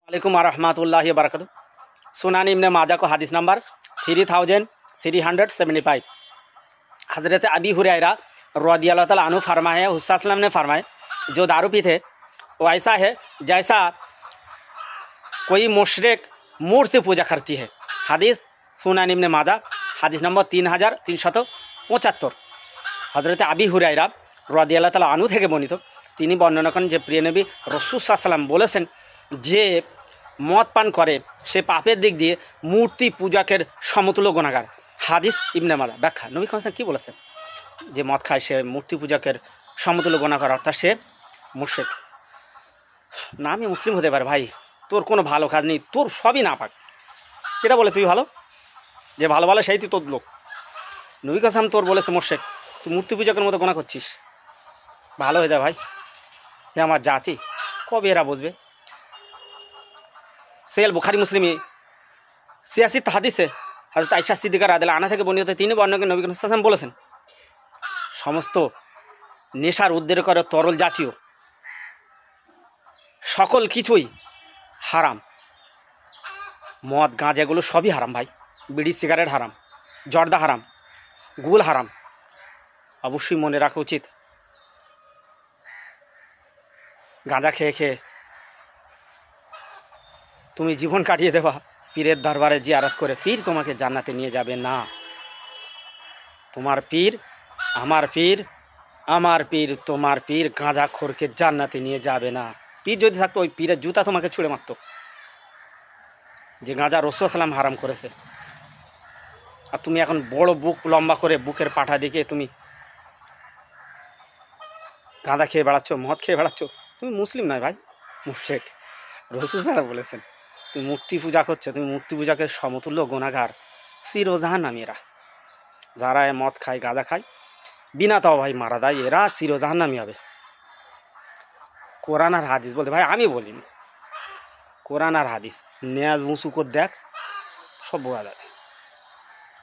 वालेकुम रहमतुल्लाहि बरकत। सुनानी इब्ने माजा को हदीस नंबर 3375। हज़रत अबी हुरैरा रज़ियल्लाहु तआला अन्हु फरमाए, हुस्सा सल्लम ने फरमाए, जो दारू पीते वो ऐसा है जैसा कोई मुशरिक मूर्ति पूजा करती है। हदीस सुनानी इब्ने माजा हदीस नंबर 3375। हज़रत अबी हुरैरा रज़ियल्लाहु तआला अन्हु থেকে বর্ণিত, তিনি বর্ণনা করেন যে প্রিয় নবী রাসূল সাল্লাল্লাহু আলাইহি ওয়াসাল্লাম বলেছেন, যে মদ পান করে সে পাপের দিক দিয়ে মূর্তি পূজাকের সমতুল্য গুনাহগার। হাদিস ইবনে মাজাহ। ব্যাখ্যা, নবী করিম কি বলেছেন? যে মদ খায় সে মূর্তি পূজাকের সমতুল্য গুনাহগার, অর্থাৎ সে মুশরিক। না আমি মুসলিম হতে পারে ভাই, তোর কোনো ভালো কাজ নেই, তোর সবই না পাক, এটা বলে তুই ভালো? যে ভালো ভালো সেই তুই তোর লোক। নবী করিম তোর বলেছে মুশরিক, তুই মূর্তি পূজাকের মতো গুনাহ করছিস। ভালো হয়ে যা ভাই, এ আমার জাতি, কবে এরা বুঝবে? সহিহ বুখারী মুসলিমে 86 হাদিসে হযরত আয়েশা সিদ্দিকা রাদিয়াল্লাহু আনহা থেকে বর্ণিত, তিনি বর্ণনা করেন নবী করিম সাল্লাল্লাহু আলাইহি ওয়াসাল্লাম বলেছেন, সমস্ত নেশার উদ্রেক করে তরল জাতীয় সকল কিছুই হারাম। মদ গাঁজা এগুলো সবই হারাম ভাই। বিড়ি সিগারেট হারাম, জর্দা হারাম, গুল হারাম। অবশ্যই মনে রাখা উচিত, গাঁজা খেয়ে খেয়ে তুমি জীবন কাটিয়ে দেবা পীরের দরবারে জিয়ারত করে। পীর তোমাকে জান্নাতে নিয়ে যাবে না। তোমার পীর আমার পীর, আমার পীর তোমার পীর গাঁজাখোরকে জান্নাতে নিয়ে যাবে না। পীর যদি থাকতো ওই পীরের জুতা তোমাকে ছুঁড়ে মারতো। যে গাঁজা রাসূল সাল্লাল্লাহু আলাইহি ওয়াসাল্লাম হারাম করেছে, আর তুমি এখন বড় বুক লম্বা করে বুকের পাঠা দিকে তুমি গাঁজা খেয়ে বেড়াচ্ছ, মদ খেয়ে বেড়াচ্ছ। তুমি মুসলিম নয় ভাই, মুশরিক। রাসূল সাল্লাল্লাহু আলাইহি ওয়াসাল্লাম বলেছেন তুমি মূর্তি পূজা করছো, তুমি মূর্তি পূজাকে সমতুল্য গুনাহগার, চিরজাহান্নামীরা। যারা মদ খায় গাঁজা খায় বিনা তওবায় মারা যায়, এরা চিরজাহান্নামী হবে। কোরআন আর হাদিস বলতে ভাই আমি বলিনি, কোরআন আর হাদিস নেয়াজ মুসু করে দেখ, সব বোঝা যাবে।